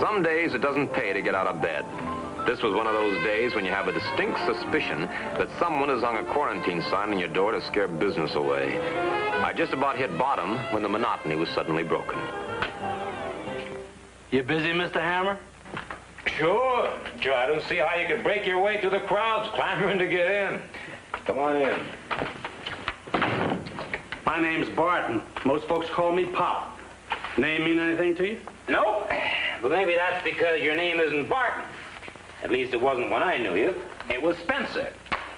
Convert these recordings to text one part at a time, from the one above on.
Some days it doesn't pay to get out of bed. This was one of those days when you have a distinct suspicion that someone has hung a quarantine sign on your door to scare business away. I just about hit bottom when the monotony was suddenly broken. You busy, Mr. Hammer? Sure. I don't see how you could break your way through the crowds clamoring to get in. Come on in. My name's Barton. Most folks call me Pop. Name mean anything to you? Nope. But maybe that's because your name isn't Barton. At least it wasn't when I knew you. It was Spencer.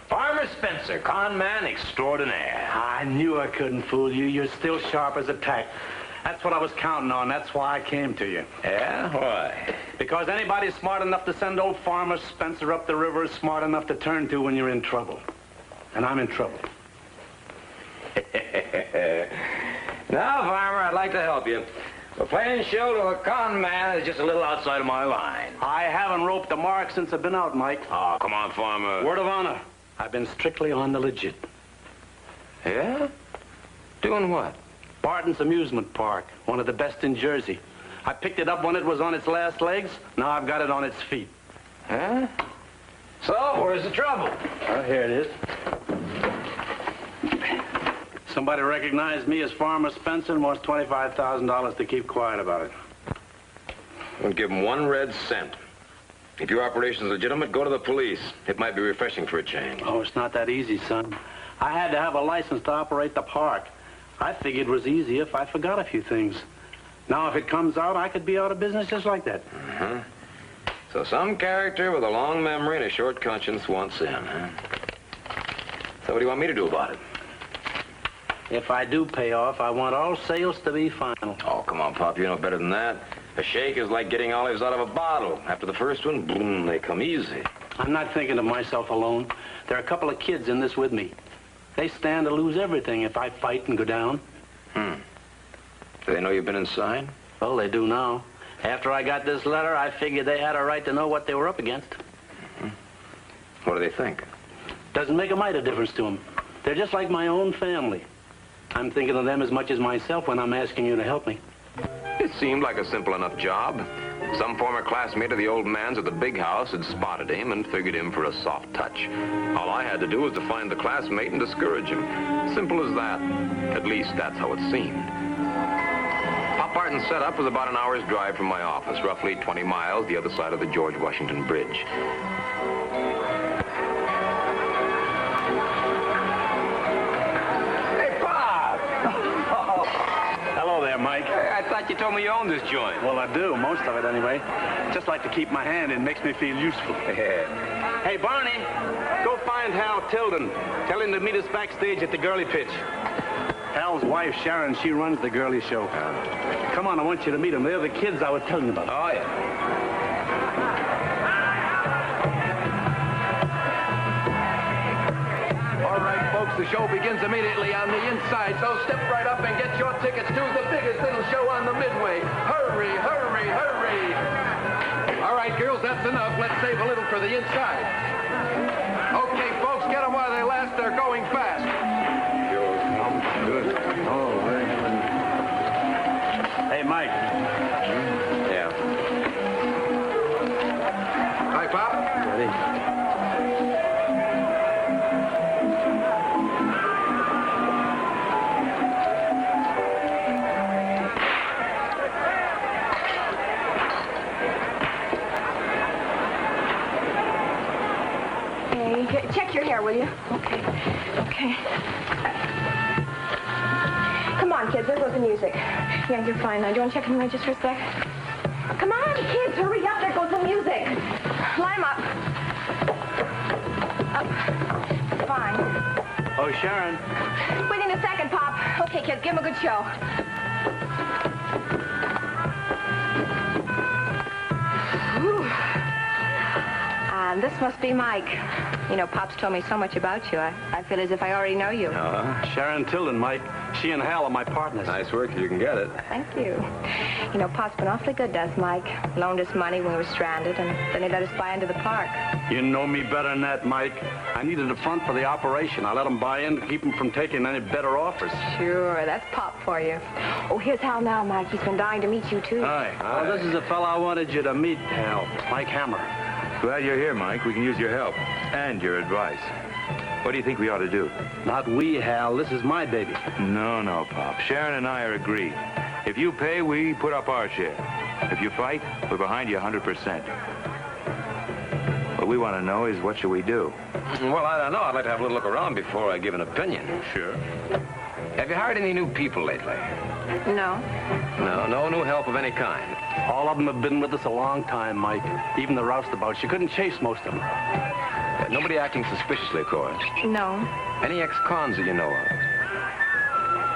Farmer Spencer, con man extraordinaire. I knew I couldn't fool you. You're still sharp as a tack. That's what I was counting on. That's why I came to you. Yeah? Why? Because anybody smart enough to send old Farmer Spencer up the river is smart enough to turn to when you're in trouble. And I'm in trouble. Now, Farmer, I'd like to help you. But playing show to a con man is just a little outside of my line. I haven't roped a mark since I've been out, Mike. Oh, come on, Farmer. Word of honor. I've been strictly on the legit. Yeah? Doing what? Barton's Amusement Park, one of the best in Jersey. I picked it up when it was on its last legs. Now I've got it on its feet. Huh? So, where's the trouble? Oh, here it is. Somebody recognized me as Farmer Spencer and wants $25,000 to keep quiet about it. Don't give him 1 red cent. If your operation's legitimate, go to the police. It might be refreshing for a change. Oh, it's not that easy, son. I had to have a license to operate the park. I figured it was easy if I forgot a few things. Now, if it comes out, I could be out of business just like that. Uh-huh. So some character with a long memory and a short conscience wants in, huh? So what do you want me to do about it? If I do pay off, I want all sales to be final. Oh, come on, Pop. You know better than that. A shake is like getting olives out of a bottle. After the first one, boom, they come easy. I'm not thinking of myself alone. There are a couple of kids in this with me. They stand to lose everything if I fight and go down. Do they know you've been inside? Well, they do now. After I got this letter, I figured they had a right to know what they were up against. What do they think? Doesn't make a mite of difference to them. They're just like my own family. I'm thinking of them as much as myself when I'm asking you to help me. It seemed like a simple enough job. Some former classmate of the old man's at the big house had spotted him and figured him for a soft touch. All I had to do was to find the classmate and discourage him. Simple as that. At least that's how it seemed. Pop Barton's setup was about an hour's drive from my office, roughly 20 miles the other side of the George Washington Bridge. Mike. I thought you told me you owned this joint. Well, I do, most of it anyway. Just like to keep my hand in, makes me feel useful. Hey, Barney, go find Hal Tilden. Tell him to meet us backstage at the girly pitch. Hal's wife, Sharon, she runs the girly show. Come on, I want you to meet them. They're the kids I was telling you about. Oh, yeah. The show begins immediately on the inside, so step right up and get your tickets to the biggest little show on the Midway. Hurry, hurry, hurry. All right, girls, that's enough. Let's save a little for the inside. Okay, folks, get them while they last. They're going fast. Good. Oh, very good. Hey, Mike. Yeah. Hi, Pop. Ready? Check your hair, will you? Okay. Come on, kids. There goes the music. Yeah, you're fine now. Do you want to check him right just for a sec? Come on, kids. Hurry up. There goes the music. Line up. Up. Fine. Oh, Sharon. Waiting a second, Pop. Okay, kids. Give him a good show. Whew. And this must be Mike. You know, Pop's told me so much about you. I feel as if I already know you. Sharon Tilden, Mike. She and Hal are my partners. Nice work if you can get it. Thank you. You know, Pop's been awfully good to us, Mike. Loaned us money when we were stranded, and then he let us buy into the park. You know me better than that, Mike. I needed a front for the operation. I let him buy in to keep him from taking any better offers. Sure, that's Pop for you. Oh, here's Hal now, Mike. He's been dying to meet you, too. Hi. Well, this is the fellow I wanted you to meet, Hal. Mike Hammer. Glad you're here, Mike. We can use your help and your advice. What do you think we ought to do? Not we, Hal. This is my baby. No, Pop. Sharon and I are agreed. If you pay, we put up our share. If you fight, we're behind you 100%. What we want to know is what should we do? Well, I don't know. I'd like to have a little look around before I give an opinion. Sure. Have you hired any new people lately? No. No new help of any kind. All of them have been with us a long time, Mike. Even the roustabouts. You couldn't chase most of them. Nobody acting suspiciously, of course. No. Any ex-cons that you know of?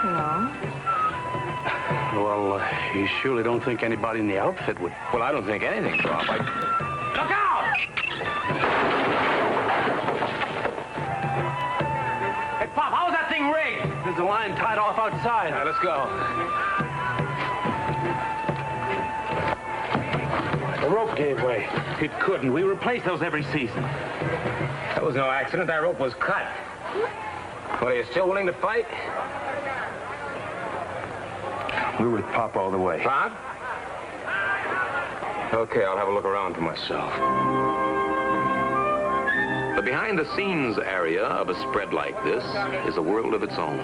No. Well, you surely don't think anybody in the outfit would... Well, I don't think anything, Pop. Look out! Hey, Pop, how was that thing rigged? There's a line tied off outside. All right, let's go. The rope gave way. It couldn't. We replace those every season. That was no accident. That rope was cut. Well, are you still willing to fight? We're with Pop all the way. Pop? Okay, I'll have a look around for myself. The behind-the-scenes area of a spread like this is a world of its own,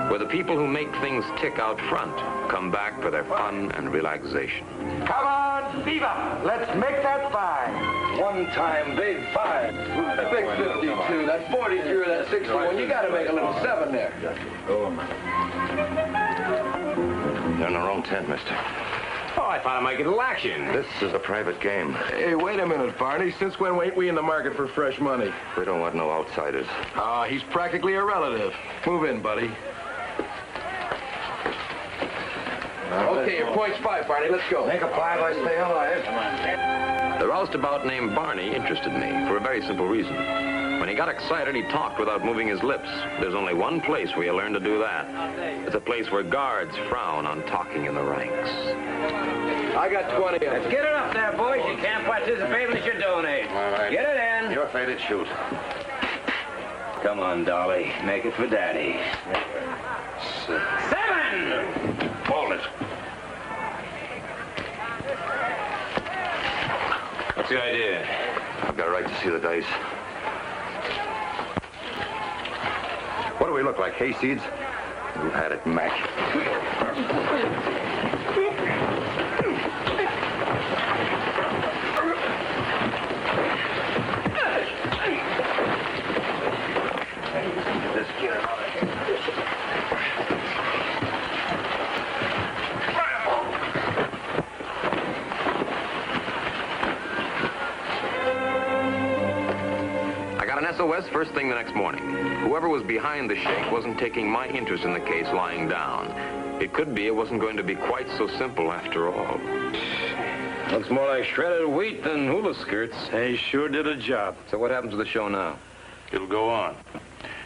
where the people who make things tick out front come back for their fun and relaxation. Come on, Viva! Let's make that 5. One-time big 5. That big 52, that 43, or that 61. You gotta make a little 7 there. You're in the wrong tent, mister. Oh, I thought I might get a little action. This is a private game. Hey, wait a minute, Barney. Since when ain't we in the market for fresh money? We don't want no outsiders. He's practically a relative. Move in, buddy. Okay, your point's 5, Barney. Let's go. Make a 5, I stay alive. The roustabout named Barney interested me for a very simple reason. When he got excited, he talked without moving his lips. There's only one place where you learn to do that. It's a place where guards frown on talking in the ranks. I got 20 of them. Let's get it up there, boys. You can't participate unless you donate. All right. Get it in. You're faded, shoot. Come on, Dolly. Make it for Daddy. 7! Hold it. What's the idea? I've got a right to see the dice. What do we look like, hayseeds? You had it, Mac. This kid out of here. I got an SOS first thing the next morning. Whoever was behind the shake wasn't taking my interest in the case lying down. It could be it wasn't going to be quite so simple after all. Looks more like shredded wheat than hula skirts. They sure did a job. So what happens to the show now? It'll go on.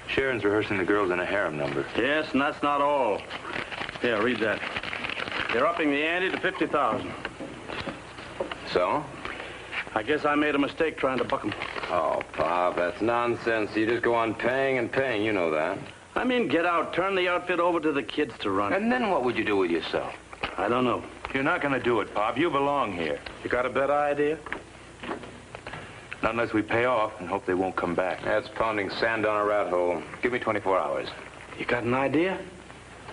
Sharon's rehearsing the girls in a harem number. Yes, and that's not all. Yeah, read that. They're upping the ante to 50,000. So? I guess I made a mistake trying to buck them. Oh, Pop, that's nonsense. You just go on paying and paying. You know that. I mean, get out, turn the outfit over to the kids to run. And then what would you do with yourself? I don't know. You're not going to do it, Pop. You belong here. You got a better idea? Not unless we pay off and hope they won't come back. That's pounding sand down a rat hole. Give me 24 hours. You got an idea?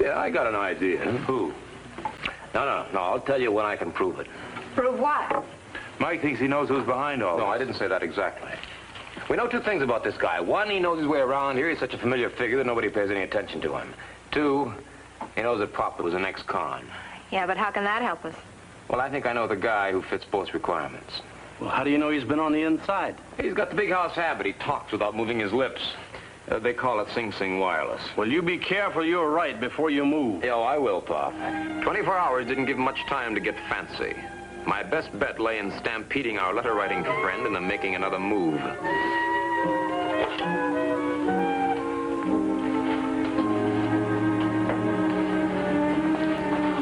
Yeah, I got an idea. Who? No. I'll tell you when I can prove it. Prove what? Mike thinks he knows who's behind all No, this. I didn't say that exactly. We know two things about this guy. One, he knows his way around here. He's such a familiar figure that nobody pays any attention to him. Two, he knows that Pop was an ex-con. Yeah, but how can that help us? Well, I think I know the guy who fits both requirements. Well, how do you know he's been on the inside? He's got the big house habit. He talks without moving his lips. They call it Sing Sing Wireless. Well, you be careful you're right before you move. Yeah, I will, Pop. 24 hours didn't give him much time to get fancy. My best bet lay in stampeding our letter-writing friend into making another move.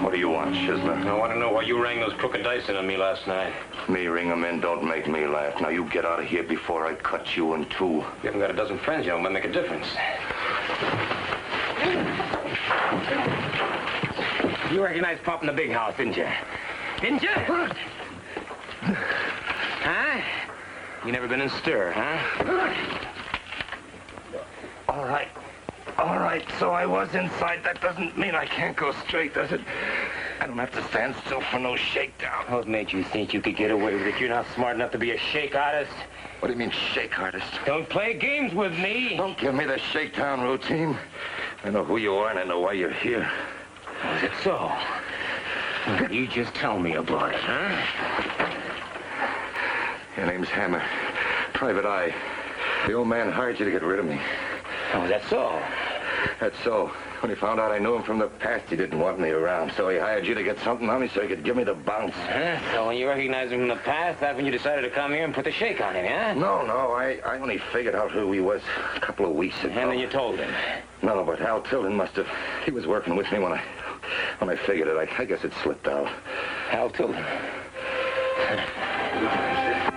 What do you want, Shizler? I want to know why you rang those crooked dice in on me last night. Me ring 'em in, don't make me laugh. Now, you get out of here before I cut you in two. You haven't got a dozen friends, you know, might make a difference. You recognized Pop in the big house, didn't you? Didn't you? Huh? You never been in stir, huh? All right. All right, so I was inside. That doesn't mean I can't go straight, does it? I don't have to stand still for no shakedown. What made you think you could get away with it? You're not smart enough to be a shake artist. What do you mean, shake artist? Don't play games with me. Don't give me the shakedown routine. I know who you are, and I know why you're here. Is it so? You just tell me about it, huh? Your name's Hammer. Private Eye. The old man hired you to get rid of me. Oh, is that so? That's so. When he found out I knew him from the past, he didn't want me around, so he hired you to get something on me so he could give me the bounce. Huh? So when you recognized him from the past, that's when you decided to come here and put the shake on him, huh? No, I only figured out who he was a couple of weeks ago. And then you told him. No, but Al Tilden must have... He was working with me when I figured it. I guess it slipped out. Al Tilden.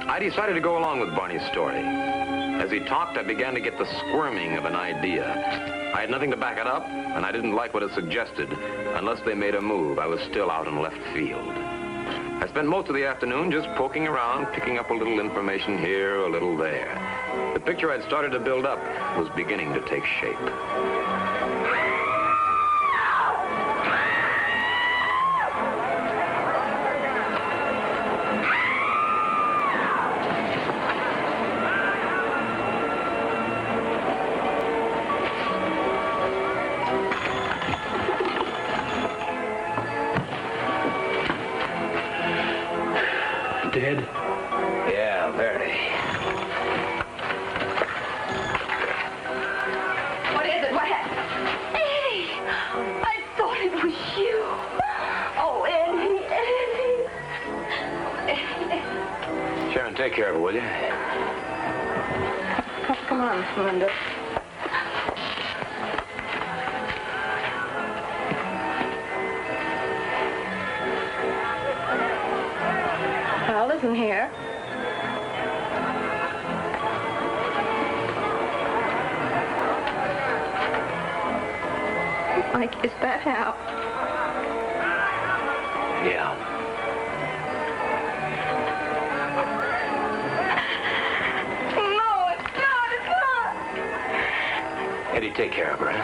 I decided to go along with Barney's story. As he talked, I began to get the squirming of an idea. I had nothing to back it up, and I didn't like what it suggested. Unless they made a move, I was still out in left field. I spent most of the afternoon just poking around, picking up a little information here, a little there. The picture I'd started to build up was beginning to take shape. Dead? Yeah, very. What is it? What happened? Eddie! I thought it was you. Oh, Eddie. Sharon, take care of it, will you? Come on, Linda. Al isn't here. Mike, is that Al? Yeah. No, it's not. It's not. Eddie, take care of her, huh?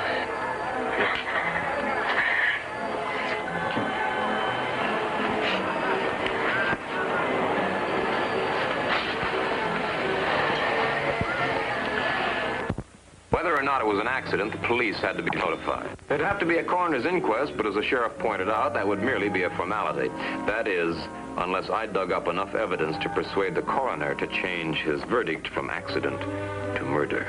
Whether or not it was an accident, the police had to be notified. There'd have to be a coroner's inquest, but as the sheriff pointed out, that would merely be a formality. That is, unless I dug up enough evidence to persuade the coroner to change his verdict from accident to murder.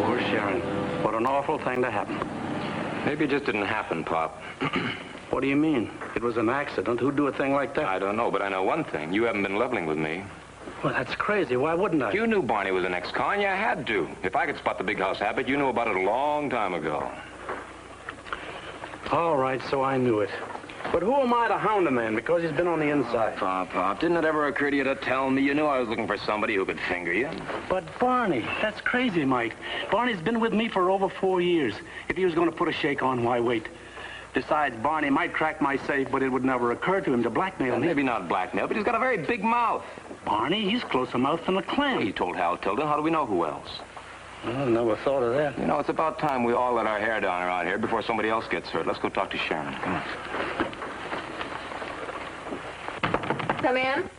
Poor Sharon. What an awful thing to happen. Maybe it just didn't happen, Pop. What do you mean? It was an accident. Who'd do a thing like that? I don't know, but I know one thing. You haven't been leveling with me. Well, that's crazy. Why wouldn't I? You knew Barney was an ex-con. You had to. If I could spot the big house habit, you knew about it a long time ago. All right, so I knew it. But who am I to hound a man because he's been on the inside? Pop, didn't it ever occur to you to tell me? You knew I was looking for somebody who could finger you. But Barney, that's crazy, Mike. Barney's been with me for over 4 years. If he was going to put a shake on, why wait? Besides, Barney might crack my safe, but it would never occur to him to blackmail me. Maybe not blackmail, but he's got a very big mouth. Barney, he's closer-mouthed than a clam. He told Hal Tilden. How do we know who else? I never thought of that. You know, it's about time we all let our hair down around here before somebody else gets hurt. Let's go talk to Sharon. Come on. Come in.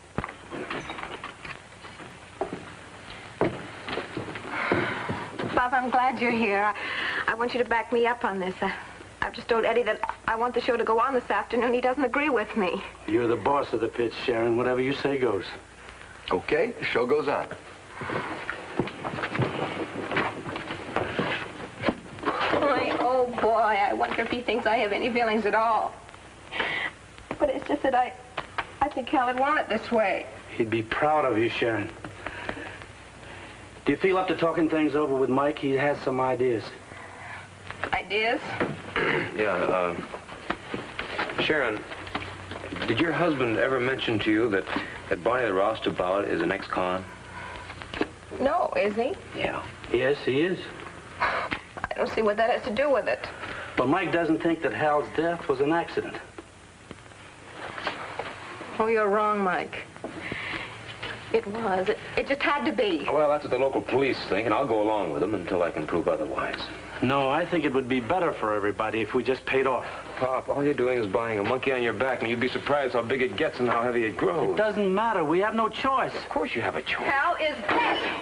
Bob, I'm glad you're here. I want you to back me up on this. I've just told Eddie that I want the show to go on this afternoon. He doesn't agree with me. You're the boss of the pitch, Sharon. Whatever you say goes. Okay, the show goes on. My old Oh, boy, I wonder if he thinks I have any feelings at all. But it's just that I think Hal would want it this way. He'd be proud of you, Sharon. Do you feel up to talking things over with Mike? He has some ideas. Ideas? Yeah, Sharon, did your husband ever mention to you that Barney the roustabout is an ex-con? No, is he? Yeah. Yes, he is. I don't see what that has to do with it. But Mike doesn't think that Hal's death was an accident. Oh, you're wrong, Mike. It was. It just had to be. Well, that's what the local police think, and I'll go along with them until I can prove otherwise. No, I think it would be better for everybody if we just paid off. Pop, all you're doing is buying a monkey on your back, and you'd be surprised how big it gets and how heavy it grows. It doesn't matter. We have no choice. Of course you have a choice. Hal is dead.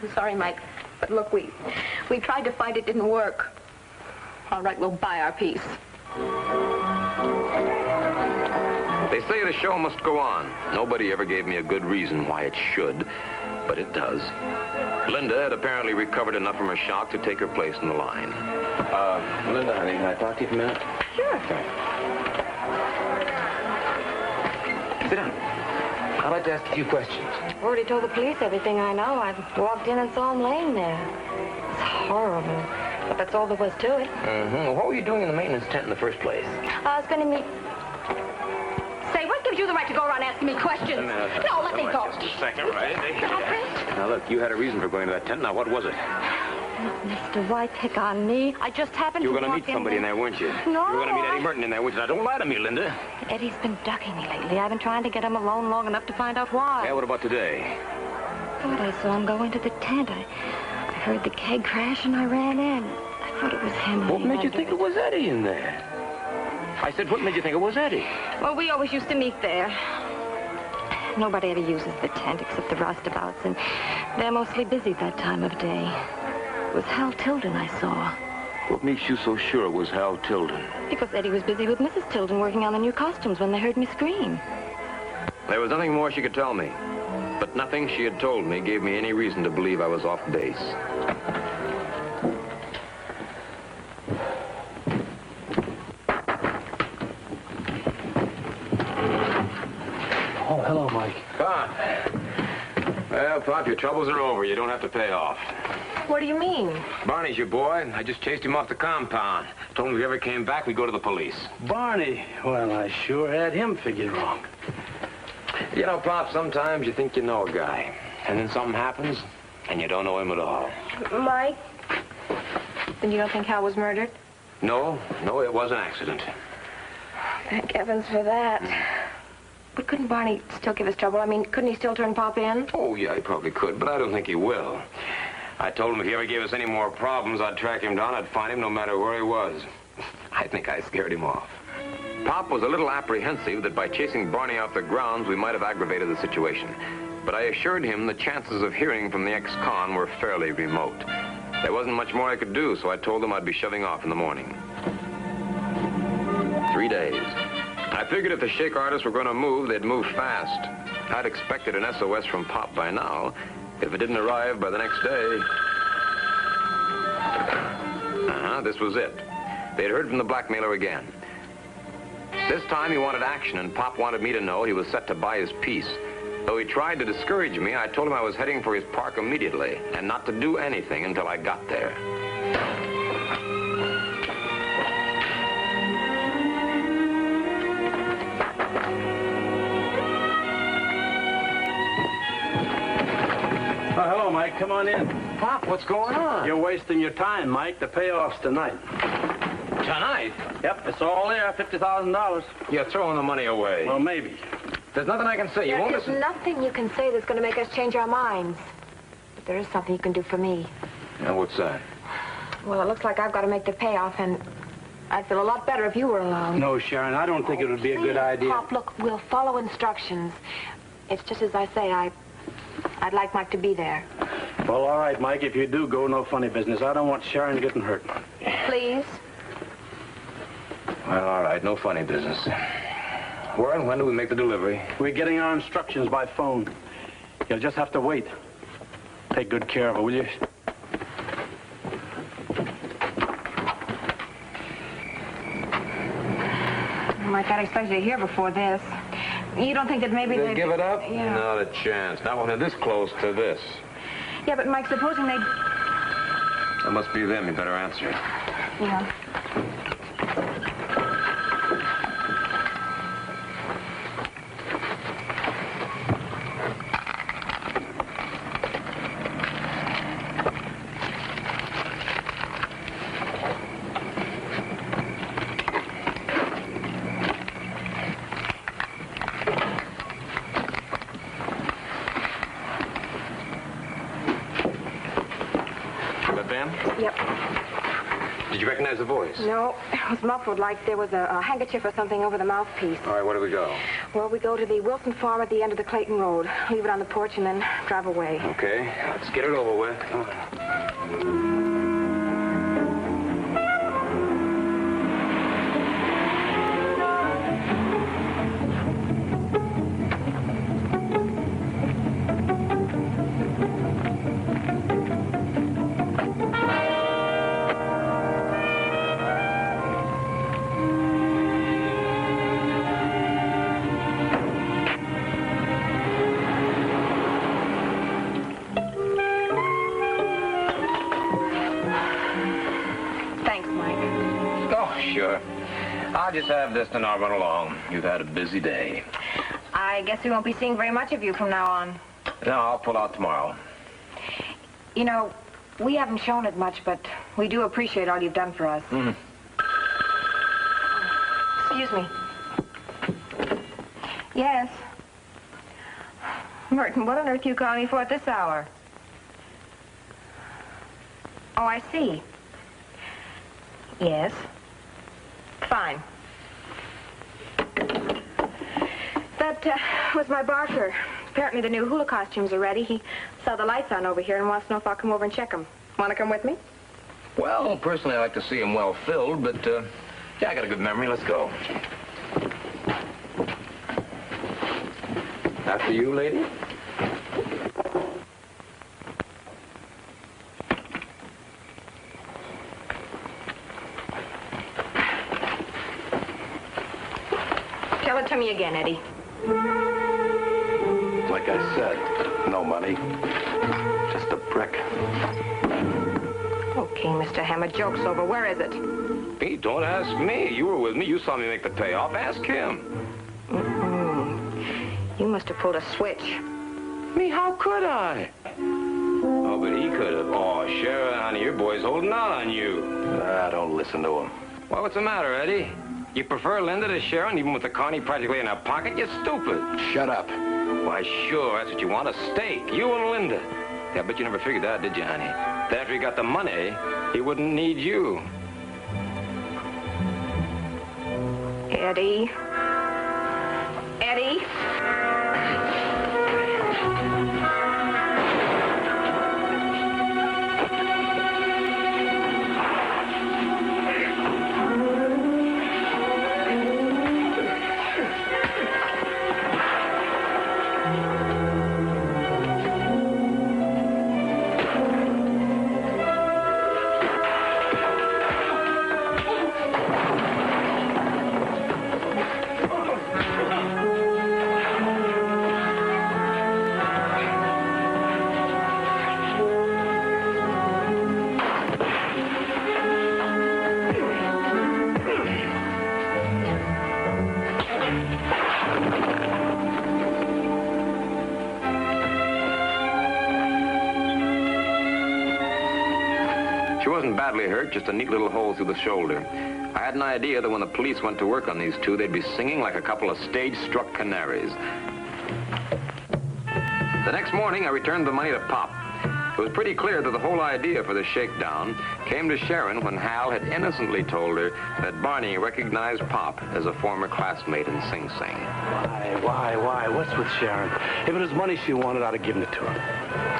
I'm sorry, Mike, but look, we tried to fight. It didn't work. All right, we'll buy our piece. They say the show must go on. Nobody ever gave me a good reason why it should, but it does. Linda had apparently recovered enough from her shock to take her place in the line. Linda, honey, can I talk to you for a minute? Sure. Okay. Sit down. I'd like to ask a few questions. I've already told the police everything I know. I walked in and saw him laying there. It's horrible. But that's all there was to it. Mm-hmm. What were you doing in the maintenance tent in the first place? I was going to meet... Say, what gives you the right to go around asking me questions? No, let me go. Just a second, right? Stop it. Now, look, you had a reason for going to that tent. Now, what was it? Mr. Why pick on me? I just happened You to were going to walk meet somebody in there, weren't you? No, You were going to meet I- Eddie Merton in there, weren't you? Now, don't lie to me, Linda. Eddie's been ducking me lately. I've been trying to get him alone long enough to find out why. Yeah, what about today? Thought I saw him go into the tent. I heard the keg crash and I ran in. I thought it was him. What made you Wondered- think it was Eddie in there? I said, what made you think it was Eddie? Well, we always used to meet there. Nobody ever uses the tent except the roustabouts, and they're mostly busy that time of day. It was Hal Tilden I saw. What makes you so sure it was Hal Tilden? Because Eddie was busy with Mrs. Tilden working on the new costumes when they heard me scream. There was nothing more she could tell me. But nothing she had told me gave me any reason to believe I was off base. Oh, hello, Mike. Pop. Well, Pop, your troubles are over. You don't have to pay off. What do you mean? Barney's your boy. I just chased him off the compound. Told him if he ever came back, we'd go to the police. Barney. Well, I sure had him figured wrong. You know, Pop, sometimes you think you know a guy. And then something happens, and you don't know him at all. Mike? Then you don't think Hal was murdered? No, it was an accident. Thank heavens for that. But couldn't Barney still give us trouble? I mean, couldn't he still turn Pop in? Oh, yeah, he probably could, but I don't think he will. I told him if he ever gave us any more problems, I'd track him down. I'd find him no matter where he was. I think I scared him off. Pop was a little apprehensive that by chasing Barney off the grounds, we might have aggravated the situation. But I assured him the chances of hearing from the ex-con were fairly remote. There wasn't much more I could do, so I told him I'd be shoving off in the morning. 3 days. I figured if the shake artists were going to move, they'd move fast. I'd expected an SOS from Pop by now. If it didn't arrive by the next day... this was it. They'd heard from the blackmailer again. This time he wanted action, and Pop wanted me to know he was set to buy his piece. Though he tried to discourage me, I told him I was heading for his park immediately, and not to do anything until I got there. Oh, hello, Mike. Come on in. Pop, what's going on? You're wasting your time, Mike. The payoff's tonight. Tonight? Yep, it's all there, $50,000. You're throwing the money away. Well, maybe. There's nothing I can say. You won't There's listen. nothing you can say that's going to make us change our minds. But there is something you can do for me. Now, what's that? Well, it looks like I've got to make the payoff, and I'd feel a lot better if you were along. No, Sharon, I don't think it would be a good idea. Pop, look, we'll follow instructions. It's just as I say, I'd like Mike to be there. Well, all right, Mike, if you do go, no funny business. I don't want Sharon getting hurt. Please? Well, all right, no funny business. Where and when do we make the delivery? We're getting our instructions by phone. You'll just have to wait. Take good care of her, will you? Mike, I'd expect you to hear before this. You don't think that maybe They they'd... give it up? Yeah. Not a chance. Not when they're this close to this. Yeah, but Mike, supposing they... That must be them. You better answer. Yeah. Yep. Did you recognize the voice? No, it was muffled, like there was a handkerchief or something over the mouthpiece. All right, where do we go? Well, we go to the Wilson farm at the end of the Clayton Road. Leave it on the porch and then drive away. Okay, let's get it over with. Sure. I'll just have this and I'll run along. You've had a busy day. I guess we won't be seeing very much of you from now on. No, I'll pull out tomorrow. You know, we haven't shown it much, but we do appreciate all you've done for us. Mm-hmm. Excuse me. Yes. Merton, what on earth are you calling me for at this hour? Oh, I see. Yes. Fine. That was my Barker. Apparently the new hula costumes are ready. He saw the lights on over here and wants to know if I'll come over and check them. Want to come with me? Well, personally, I like to see him well filled, but, yeah, I got a good memory. Let's go. After you, lady? Tell it to me again, Eddie. Like I said, no money. Just a brick. Okay, Mr. Hammer, joke's over. Where is it? Me? Don't ask me. You were with me. You saw me make the payoff. Ask him. You must have pulled a switch. Me? How could I? Oh, but he could have. Oh, Sharon, honey, your boy's holding out on you. Don't listen to him. Well, what's the matter, Eddie? You prefer Linda to Sharon, even with the carny practically in her pocket? You're stupid. Shut up. Why, sure, that's what you want, a stake. You and Linda. Yeah, but you never figured that, did you, honey? That after he got the money, he wouldn't need you. Eddie. Eddie. She wasn't badly hurt, just a neat little hole through the shoulder. I had an idea that when the police went to work on these two, they'd be singing like a couple of stage-struck canaries. The next morning, I returned the money to Pop. It was pretty clear that the whole idea for the shakedown came to Sharon when Hal had innocently told her that Barney recognized Pop as a former classmate in Sing Sing. Why? What's with Sharon? If it was money she wanted, I'd have given it to her.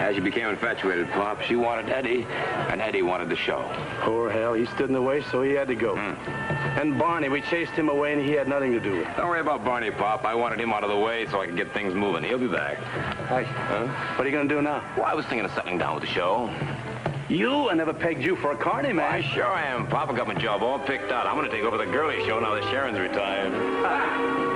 As you became infatuated, Pop, she wanted Eddie, and Eddie wanted the show. Poor Hal, he stood in the way, so he had to go. And Barney, we chased him away, and he had nothing to do with it. Don't worry about Barney, Pop. I wanted him out of the way so I could get things moving. He'll be back. Hi. What are you going to do now? Well, I was thinking of settling down with the show. You? I never pegged you for a carny, man. Why, sure I am. Papa got my job all picked out. I'm going to take over the girly show now that Sharon's retired.